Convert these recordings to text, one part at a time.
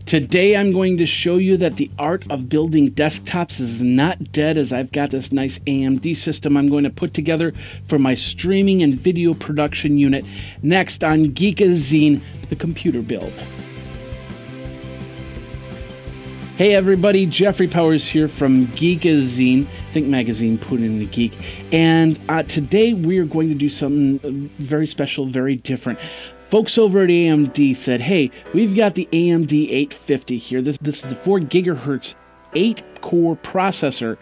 Today I'm going to show you that the art of building desktops is not dead, as I've got this nice AMD system I'm going to put together for my streaming and video production unit next on Geekazine, the computer build. Hey everybody, Jeffrey Powers here from Geekazine, Think Magazine, put in the geek, and today we are going to do something very special, very different. Folks over at AMD said, hey, we've got the AMD 850 here. This is the 4 gigahertz 8-core processor,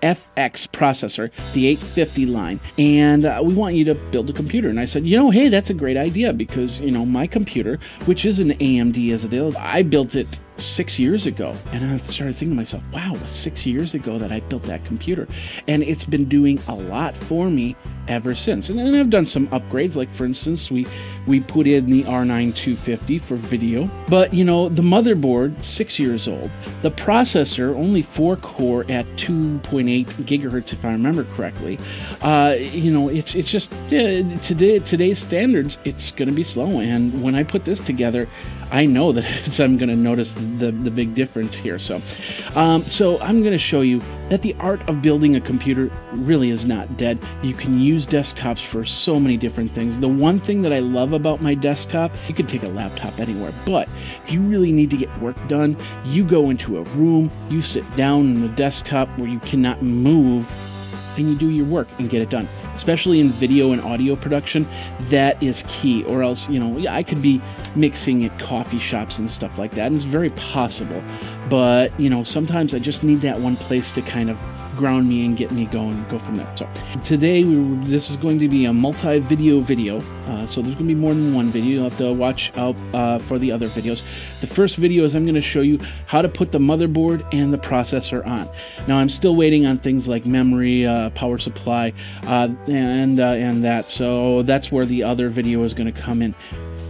FX processor, the 850 line, and we want you to build a computer. And I said, hey, that's a great idea, because, my computer, which is an AMD as it is, I built it 6 years ago, and I started thinking to myself, wow, 6 years ago that I built that computer, and it's been doing a lot for me ever since. And I've done some upgrades, like for instance, we put in the R9 250 for video, but the motherboard, 6 years old, the processor, only 4-core at 2.8 gigahertz, if I remember correctly. It's just today's standards, it's going to be slow, and when I put this together, I know that I'm going to notice the big difference here. So I'm going to show you that the art of building a computer really is not dead. You can use desktops for so many different things. The one thing that I love about my desktop, you can take a laptop anywhere, but if you really need to get work done, you go into a room, you sit down on the desktop where you cannot move, and you do your work and get it done. Especially in video and audio production, that is key. Or else, I could be mixing at coffee shops and stuff like that, and it's very possible. But, sometimes I just need that one place to kind of ground me and get me going and go from there. So today, this is going to be a multi-video video. So there's going to be more than one video. You'll have to watch out for the other videos. The first video is I'm going to show you how to put the motherboard and the processor on. Now, I'm still waiting on things like memory, power supply, and that. So that's where the other video is going to come in.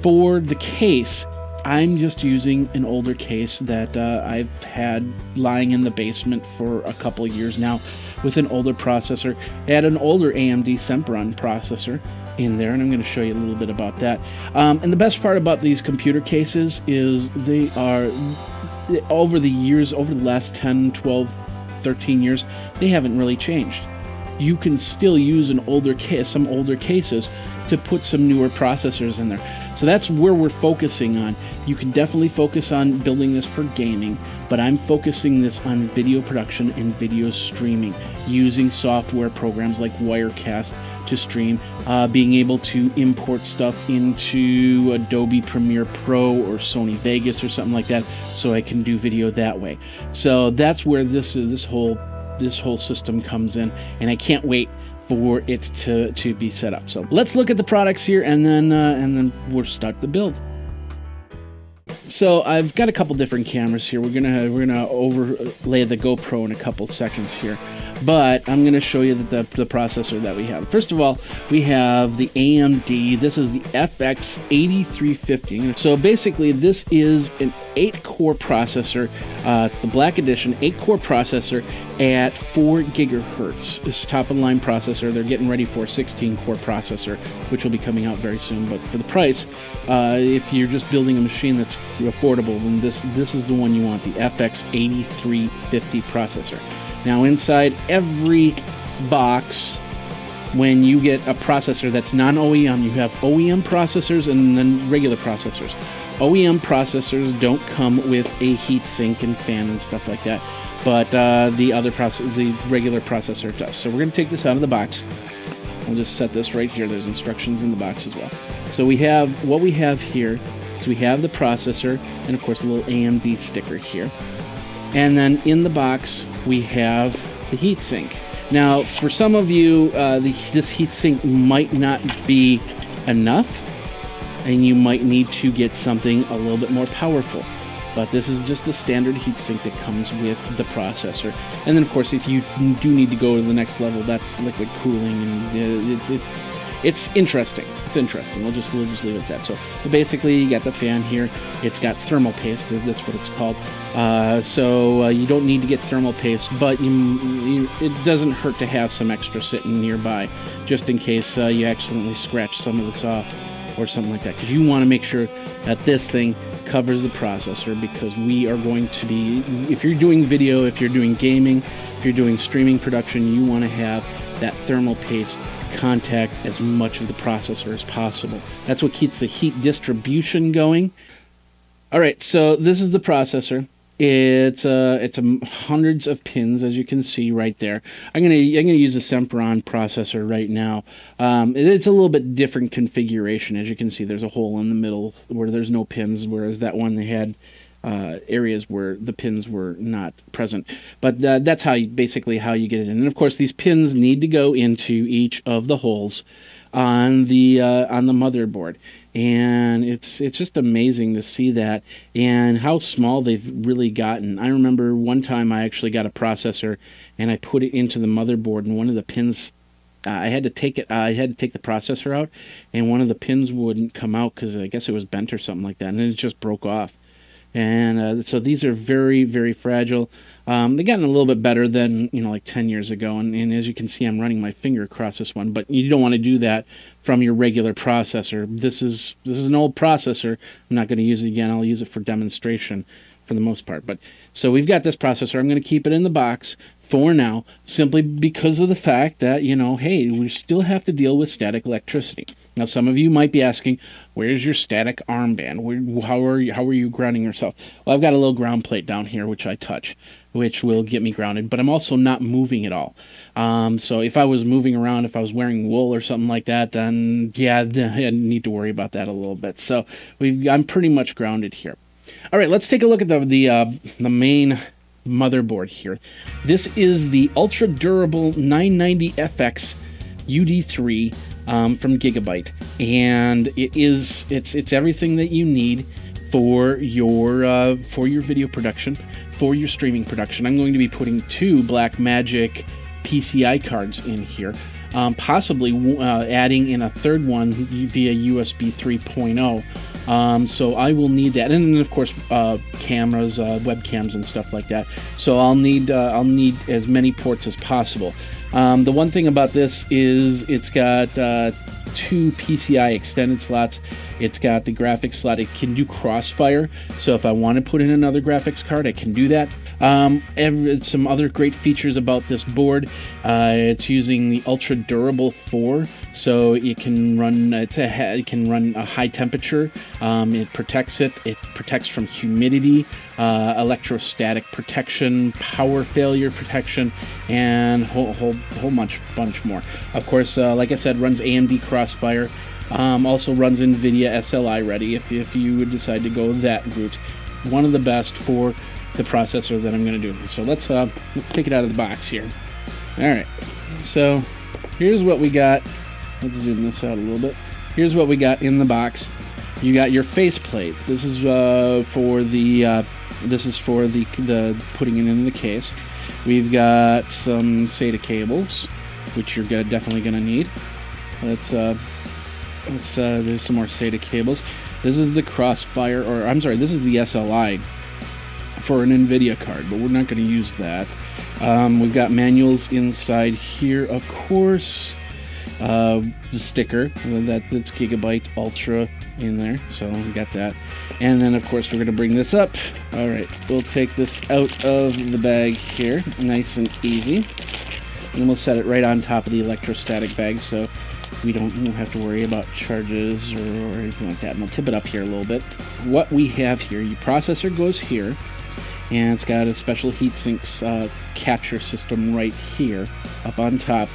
For the case, I'm just using an older case that I've had lying in the basement for a couple years now with an older processor. I had an older AMD Sempron processor in there, and I'm going to show you a little bit about that. And the best part about these computer cases is they are, over the years, over the last 10, 12, 13 years, they haven't really changed. You can still use an older case, some older cases, to put some newer processors in there. So that's where we're focusing on. You can definitely focus on building this for gaming, but I'm focusing this on video production and video streaming, using software programs like Wirecast to stream, being able to import stuff into Adobe Premiere Pro or Sony Vegas or something like that, so I can do video that way. So that's where this whole system comes in, and I can't wait for it to be set up. So let's look at the products here, and then we'll start the build. So I've got a couple different cameras here. We're gonna overlay the GoPro in a couple seconds here, but I'm gonna show you the processor that we have. First of all, we have the AMD. This is the FX8350. So basically, this is an 8-core processor. It's the Black Edition 8-core processor at 4 gigahertz. This top-of-the-line processor. They're getting ready for a 16-core processor, which will be coming out very soon. But for the price, if you're just building a machine that's affordable, then this is the one you want, the FX8350 processor. Now, inside every box, when you get a processor that's non-OEM, you have OEM processors and then regular processors. OEM processors don't come with a heatsink and fan and stuff like that, but the regular processor does. So we're going to take this out of the box. We'll just set this right here. There's instructions in the box as well. So we have what we have here. So we have the processor and, of course, the little AMD sticker here. And then in the box, we have the heatsink. Now, for some of you, this heatsink might not be enough, and you might need to get something a little bit more powerful. But this is just the standard heatsink that comes with the processor. And then, of course, if you do need to go to the next level, that's liquid cooling, and it's interesting. It's interesting. We'll just leave it at that. So basically, you got the fan here. It's got thermal paste. That's what it's called. So you don't need to get thermal paste, but it doesn't hurt to have some extra sitting nearby, just in case you accidentally scratch some of this off or something like that. Because you want to make sure that this thing covers the processor, because we are going to be, if you're doing video, if you're doing gaming, if you're doing streaming production, you want to have that thermal paste contact as much of the processor as possible. That's what keeps the heat distribution going. All right, so this is the processor. It's hundreds of pins, as you can see right there. I'm gonna use a Sempron processor right now. It's a little bit different configuration. As you can see, there's a hole in the middle where there's no pins, whereas that one they had areas where the pins were not present. But that's basically how you get it in. And of course, these pins need to go into each of the holes on the motherboard. And it's just amazing to see that and how small they've really gotten. I remember one time I actually got a processor and I put it into the motherboard, and one of the pins, I had to take the processor out, and one of the pins wouldn't come out because I guess it was bent or something like that, and it just broke off. And so these are very, very fragile. They've gotten a little bit better than, like 10 years ago. And as you can see, I'm running my finger across this one. But you don't want to do that from your regular processor. This is an old processor. I'm not going to use it again. I'll use it for demonstration for the most part. But so we've got this processor. I'm going to keep it in the box for now, simply because of the fact that, hey, we still have to deal with static electricity. Now, some of you might be asking, where's your static armband? How are you grounding yourself? Well, I've got a little ground plate down here, which I touch, which will get me grounded, but I'm also not moving at all. So if I was moving around, if I was wearing wool or something like that, then yeah, I need to worry about that a little bit. So I'm pretty much grounded here. All right, let's take a look at the main motherboard here. This is the ultra durable 990 FX UD3 from Gigabyte, and it's everything that you need for your video production, for your streaming production. I'm going to be putting two Blackmagic PCI cards in here, possibly adding in a third one via USB 3.0. So I will need that, and then of course cameras, webcams, and stuff like that. So I'll need as many ports as possible. The one thing about this is it's got two PCI extended slots. It's got the graphics slot. It can do crossfire, so if I want to put in another graphics card, I can do that. Some other great features about this board. It's using the ultra durable 4, so it can run. It can run a high temperature. It protects it. It protects from humidity, electrostatic protection, power failure protection, and whole bunch more. Of course, like I said, runs AMD Crossfire. Also runs NVIDIA SLI ready if you would decide to go that route. One of the best for the processor that I'm going to do. So let's take it out of the box here. All right. So here's what we got. Let's zoom this out a little bit. Here's what we got in the box. You got your faceplate. This is for the putting it in the case. We've got some SATA cables, which you're definitely going to need. There's some more SATA cables. This is the Crossfire, or I'm sorry, this is the SLI for an NVIDIA card, but we're not going to use that. We've got manuals inside here, of course. The sticker, that's Gigabyte Ultra in there, so we got that. And then, of course, we're going to bring this up. All right, we'll take this out of the bag here, nice and easy. And we'll set it right on top of the electrostatic bag, so we won't have to worry about charges or anything like that. And we'll tip it up here a little bit. What we have here, your processor goes here, and it's got a special heatsink capture system right here up on top.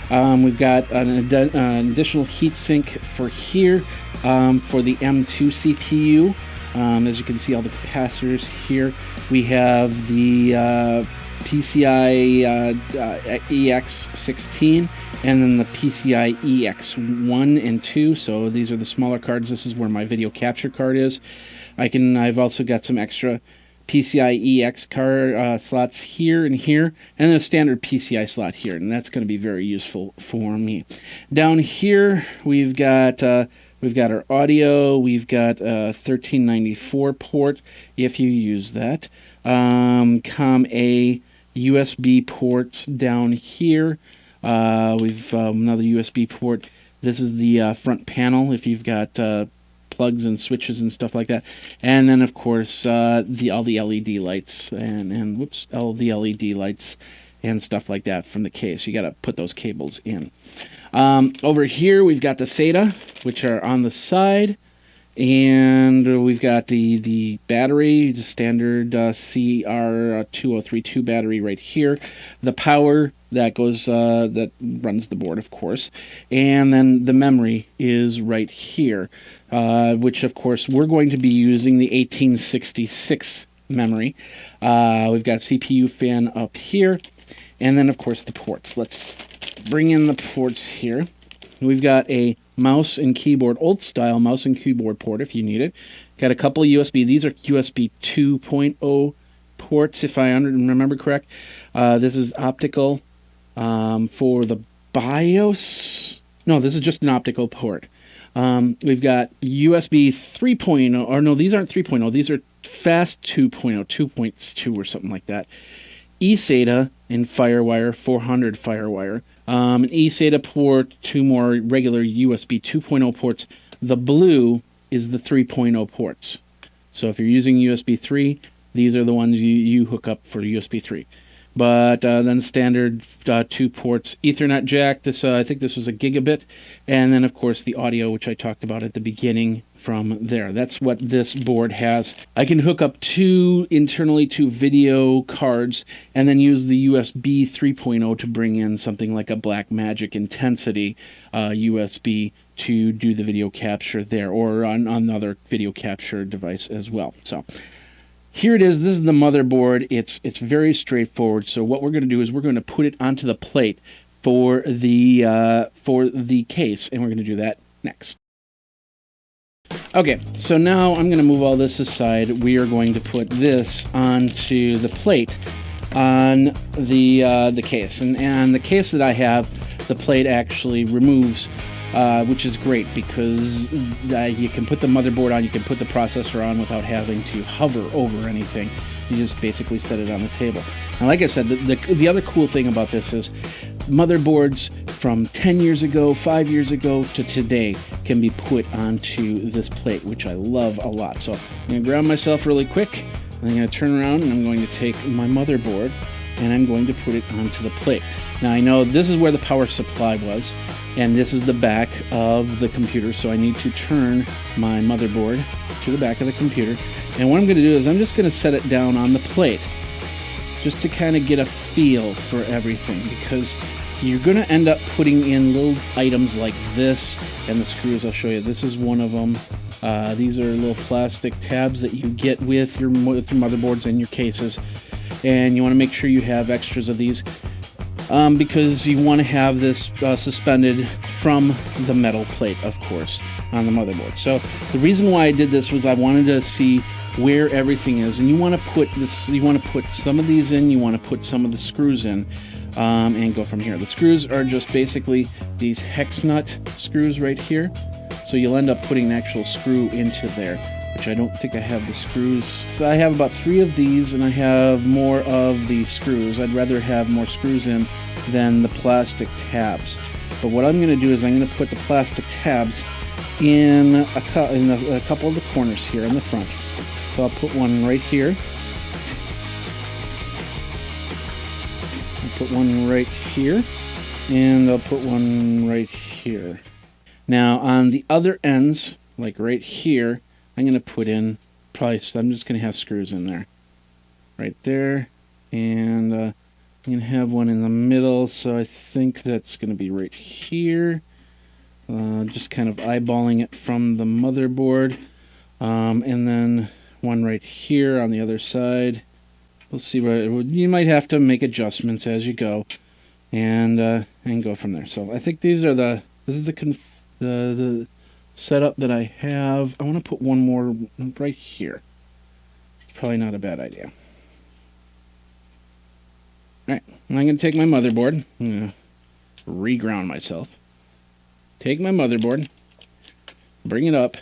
We've got an additional heatsink for here for the M2 CPU. As you can see, all the capacitors here. We have the PCI EX16 and then the PCI EX1 and 2. So these are the smaller cards. This is where my video capture card is. I've also got some extra PCI EX card slots here and here, and then a standard PCI slot here, and that's going to be very useful for me. Down here we've got our audio. We've got a 1394 port if you use that. COM-A USB ports down here. We've another USB port. This is the front panel if you've got plugs and switches and stuff like that. And then, of course, all the LED lights and whoops, all the LED lights and stuff like that from the case. You got to put those cables in. Over here, we've got the SATA, which are on the side. And we've got the battery, the standard CR2032 battery right here. The power that goes that runs the board, of course, and then the memory is right here, which of course we're going to be using the 1866 memory. We've got CPU fan up here, and then of course the ports. Let's bring in the ports here. We've got a mouse and keyboard, old style mouse and keyboard port if you need it. Got a couple of USB. These are USB 2.0 ports, if I remember correct. This is optical for the BIOS. No, this is just an optical port. We've got USB 3.0, or no, these aren't 3.0. These are fast 2.0, 2.2 or something like that. eSata and firewire, 400 firewire. An eSata port, 2 more regular USB 2.0 ports. The blue is the 3.0 ports. So if you're using USB 3, these are the ones you hook up for USB 3. But then standard 2 ports, Ethernet jack. This I think this was a gigabit, and then of course the audio, which I talked about at the beginning. From there, that's what this board has. I can hook up internally two video cards, and then use the USB 3.0 to bring in something like a Blackmagic Intensity USB to do the video capture there, or on another video capture device as well. So here it is. This is the motherboard. It's very straightforward. So what we're going to do is we're going to put it onto the plate for the case, and we're going to do that next. Okay, so now I'm going to move all this aside. We are going to put this onto the plate on the case, and the case that I have, the plate actually removes, which is great because you can put the motherboard on, you can put the processor on without having to hover over anything. You just basically set it on the table. And like I said, the other cool thing about this is motherboards from 10 years ago, 5 years ago to today can be put onto this plate, which I love a lot. So I'm going to ground myself really quick. I'm going to turn around and I'm going to take my motherboard and I'm going to put it onto the plate. Now I know this is where the power supply was, and this is the back of the computer, so I need to turn my motherboard to the back of the computer. And what I'm going to do is I'm just going to set it down on the plate just to kind of get a feel for everything, because you're going to end up putting in little items like this, and the screws, I'll show you. This is one of them. These are little plastic tabs that you get with your motherboards and your cases, and you want to make sure you have extras of these because you want to have this suspended from the metal plate, of course, on the motherboard. So the reason why I did this was I wanted to see where everything is, and you want to put this, you want to put some of these in, you want to put some of the screws in, and go from here. The screws are just basically these hex nut screws right here, so you'll end up putting an actual screw into there, which I don't think I have the screws. So I have about 3 of these, and I have more of the screws. I'd rather have more screws in than the plastic tabs. But what I'm going to do is I'm going to put the plastic tabs in a couple of the corners here in the front. So I'll put one right here. I'll put one right here. And I'll put one right here. Now on the other ends, like right here, I'm going to put in probably, so I'm just going to have screws in there. Right there. And I'm going to have one in the middle, so I think that's going to be right here. Just kind of eyeballing it from the motherboard. And then one right here on the other side. We'll see where you might have to make adjustments as you go, and go from there. So I think this is the setup that I have. I want to put one more right here. Probably not a bad idea. Alright, I'm going to take my motherboard. I'm going to re-ground myself. Take my motherboard, bring it up,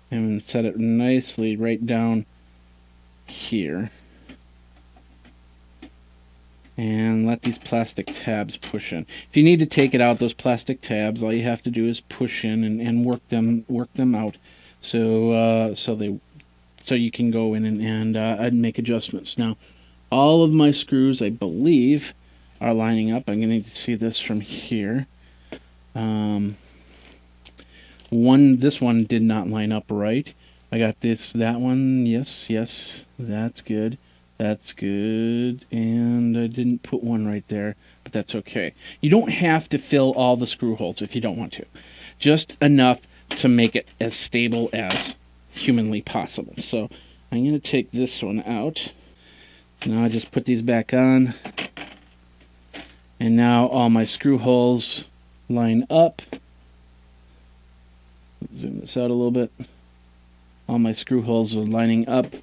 and set it nicely right down here. And let these plastic tabs push in. If you need to take it out, those plastic tabs, all you have to do is push in and work them out so so you can go in and make adjustments. Now, all of my screws, I believe, are lining up. I'm going to need to see this from here. This one did not line up right. I got that one. Yes, that's good. That's good. And I didn't put one right there, but that's okay. You don't have to fill all the screw holes if you don't want to. Just enough to make it as stable as humanly possible. So I'm going to take this one out. Now I just put these back on. And now all my screw holes line up. Zoom this out a little bit. All my screw holes are lining up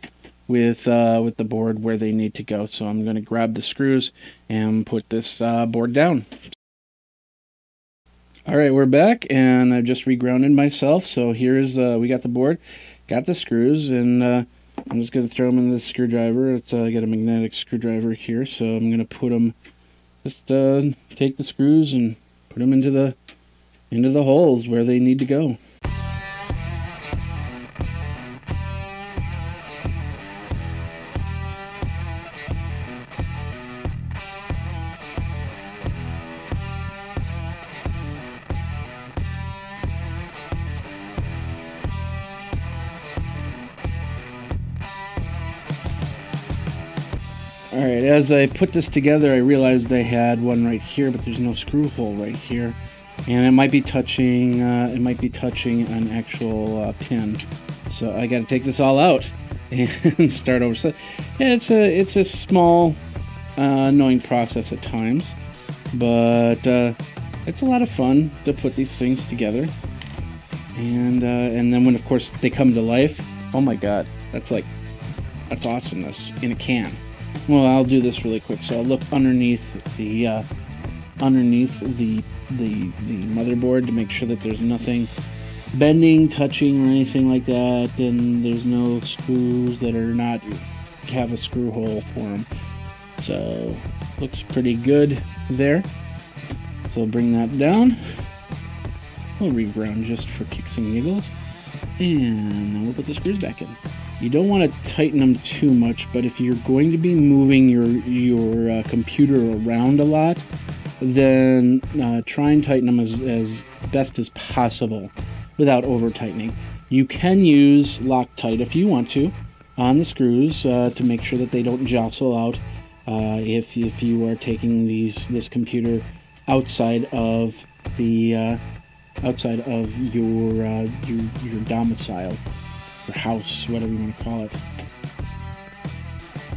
with the board where they need to go. So I'm going to grab the screws and put this board down. All right, we're back, and I've just regrounded myself. So here's we got the board, got the screws, and I'm just going to throw them in the screwdriver. I got a magnetic screwdriver here, so I'm going to put them. Just take the screws and put them into the holes where they need to go. Alright, as I put this together, I realized I had one right here, but there's no screw hole right here. And it might be touching an actual pin. So I gotta take this all out and start over. So yeah, it's a small, annoying process at times, but it's a lot of fun to put these things together. And then when, of course, they come to life, oh my god, that's awesomeness in a can. Well, I'll do this really quick. So I'll look underneath the motherboard to make sure that there's nothing bending, touching, or anything like that, and there's no screws that have a screw hole for them. So looks pretty good there. So bring that down. We'll reground just for kicks and giggles, and then we'll put the screws back in. You don't want to tighten them too much, but if you're going to be moving your computer around a lot, then try and tighten them as best as possible without over tightening. You can use Loctite if you want to on the screws to make sure that they don't jostle out if you are taking this computer outside of your domicile. House, whatever you want to call it.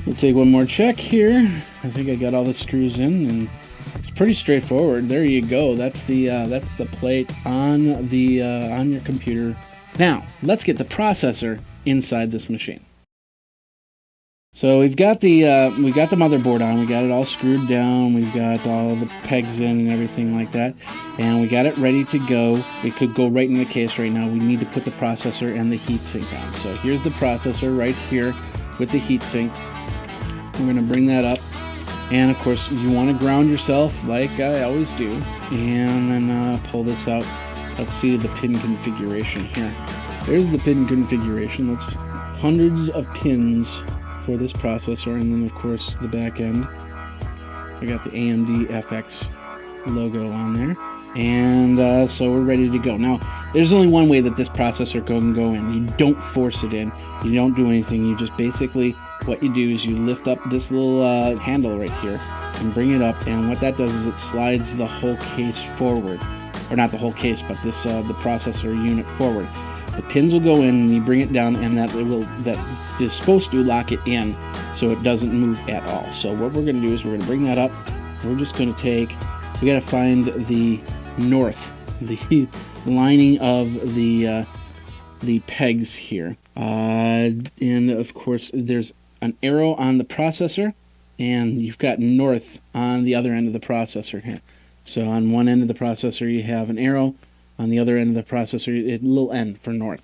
We'll take one more check here. I think I got all the screws in, and it's pretty straightforward. There you go. That's the plate on your computer. Now let's get the processor inside this machine. So we've got the motherboard on. We got it all screwed down. We've got all the pegs in and everything like that, and we got it ready to go. It could go right in the case right now. We need to put the processor and the heatsink on. So here's the processor right here with the heatsink. We're going to bring that up, and of course you want to ground yourself like I always do, and then pull this out. Let's see the pin configuration here. There's the pin configuration. That's hundreds of pins for this processor, and then of course the back end. I got the AMD FX logo on there, and so we're ready to go. Now there's only one way that this processor can go in. You don't force it in, you don't do anything. You just basically, what you do is you lift up this little handle right here and bring it up, and what that does is it slides the whole case forward, or not the whole case, but this the processor unit forward. The pins will go in, and you bring it down, and that is supposed to lock it in so it doesn't move at all. So what we're going to do is we're going to bring that up. We're just going to we got to find the north, the lining of the pegs here. And of course there's an arrow on the processor, and you've got north on the other end of the processor here. So on one end of the processor you have an arrow. On the other end of the processor, a little N for north.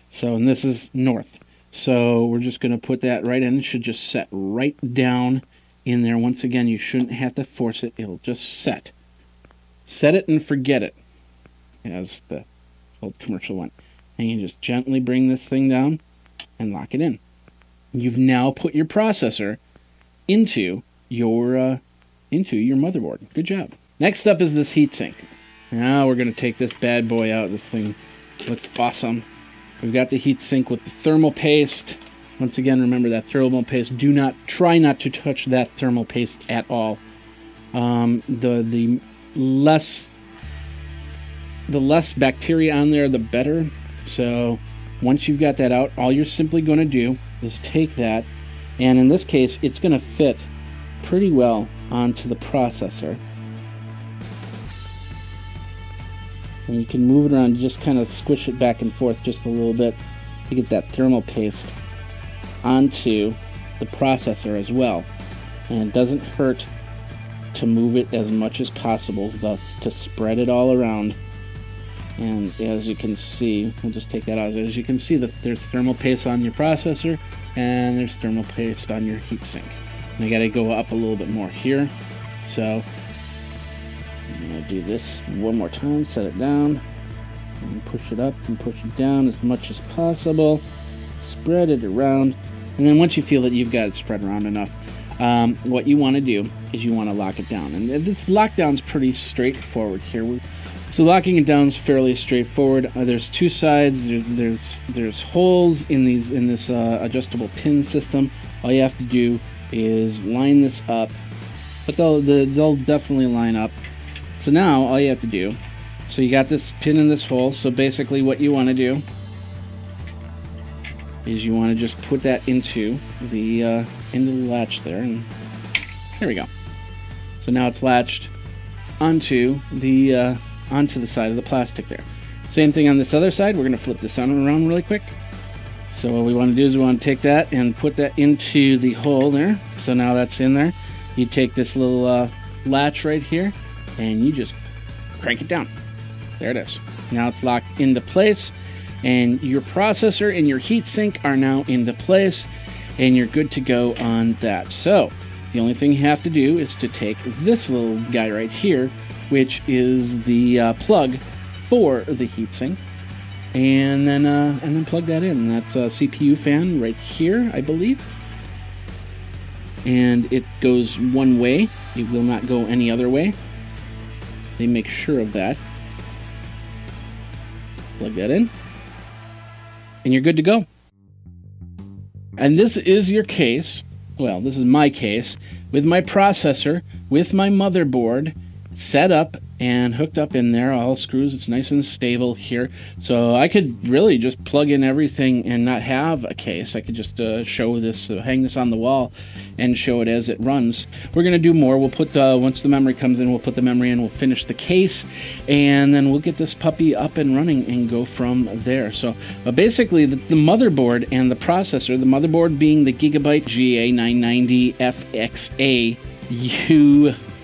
So, and this is north. So we're just going to put that right in. It should just set right down in there. Once again, you shouldn't have to force it. It'll just set. Set it and forget it, as the old commercial went. and you just gently bring this thing down and lock it in. You've now put your processor into your motherboard. Good job. Next up is this heatsink. Now we're going to take this bad boy out. This thing looks awesome. We've got the heatsink with the thermal paste. Once again, remember that thermal paste. Try not to touch that thermal paste at all. The less bacteria on there, the better. So once you've got that out, all you're simply going to do is take that, and in this case, it's going to fit pretty well onto the processor. And you can move it around, just kind of squish it back and forth just a little bit to get that thermal paste onto the processor as well. And it doesn't hurt to move it as much as possible, thus to spread it all around. And as you can see, we'll just take that out. As you can see, there's thermal paste on your processor, and there's thermal paste on your heatsink. And I got to go up a little bit more here. So I'm going to do this one more time, set it down, and push it up and push it down as much as possible. Spread it around, and then once you feel that you've got it spread around enough, what you want to do is you want to lock it down. And this lockdown's pretty straightforward here. So locking it down is fairly straightforward. There's two sides. There's holes in this adjustable pin system. All you have to do is line this up, but they'll definitely line up. So now all you have to do, so you got this pin in this hole. So basically, what you want to do is you want to just put that into the latch there, and there we go. So now it's latched onto the side of the plastic there. Same thing on this other side. We're going to flip this around really quick. So what we want to do is we want to take that and put that into the hole there. So now that's in there. You take this little latch right here, and you just crank it down. There it is. Now it's locked into place, and your processor and your heatsink are now into place, and you're good to go on that. So the only thing you have to do is to take this little guy right here, which is the plug for the heatsink, and then plug that in. That's a CPU fan right here, I believe. And it goes one way. It will not go any other way. They make sure of that. Plug that in, and you're good to go. And this is your case. Well, this is my case with my processor, with my motherboard set up and hooked up in there, all screws. It's nice and stable here. So I could really just plug in everything and not have a case. I could just show this, hang this on the wall and show it as it runs. We're going to do more. We'll put, once the memory comes in, we'll put the memory in, we'll finish the case, and then we'll get this puppy up and running and go from there. So basically, the motherboard and the processor, the motherboard being the Gigabyte GA990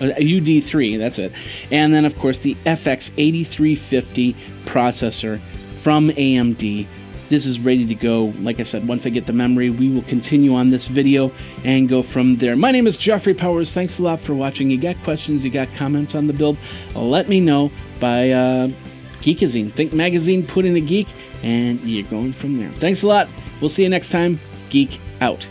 UD3, that's it. And then, of course, the FX8350 processor from AMD. This is ready to go. Like I said, once I get the memory, we will continue on this video and go from there. My name is Jeffrey Powers. Thanks a lot for watching. You got questions, you got comments on the build, let me know by Geekazine. Think magazine, put in a geek, and you're going from there. Thanks a lot. We'll see you next time. Geek out.